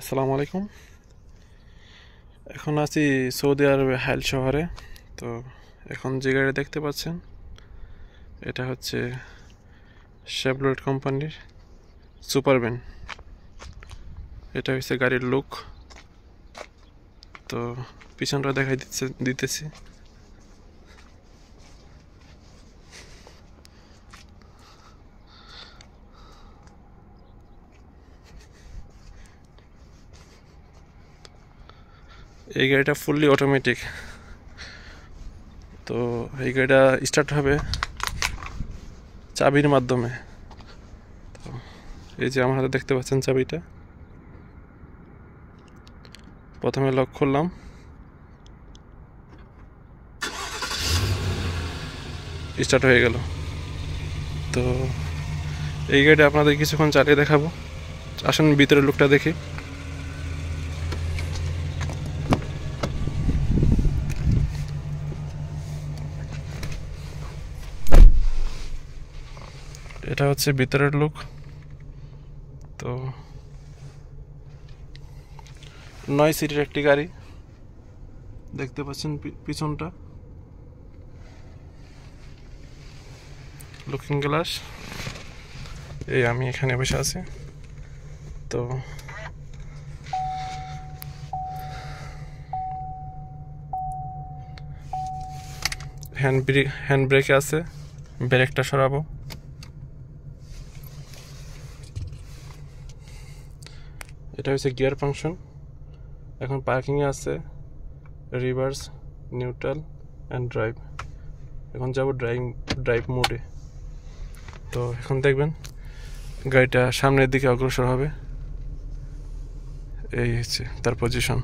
আসসালামু আলাইকুম। এখন আছি সৌদি আরবে হাইল শহরে। তো এখন যে গাড়ি দেখতে পাচ্ছেন এটা হচ্ছে শেভরলেট কোম্পানির সুপার ভ্যান। এটা হচ্ছে গাড়ির লুক। তো পিছনটা দেখাই দিতেছি। এই গাড়িটা ফুললি অটোমেটিক। তো এই গাড়িটা স্টার্ট হবে চাবির মাধ্যমে। তো এই যে আমার হাতে দেখতে পাচ্ছেন চাবিটা, প্রথমে লক করলাম, স্টার্ট হয়ে গেল। তো এই গাড়িটা আপনাদের কিছুক্ষণ চালিয়ে দেখাবো। আসুন ভিতরের লুকটা দেখি। এটা হচ্ছে ভিতরের লুক। তো 9 সিটের একটি গাড়ি, দেখতে পাচ্ছেন পিছনটা, লুকিং গ্লাস। এই আমি এখানে বসে আছি। তো হ্যান্ড ব্রেকে আছে, ব্রেকটা সরাবো। এটা হচ্ছে গিয়ার ফাংশন। এখন পার্কিংয়ে আছে রিভার্স, নিউট্রাল অ্যান্ড ড্রাইভ। এখন যাব ড্রাইভ মোডে। তো এখন দেখবেন গাড়িটা সামনের দিকে অগ্রসর হবে। এই হচ্ছে তার পজিশন।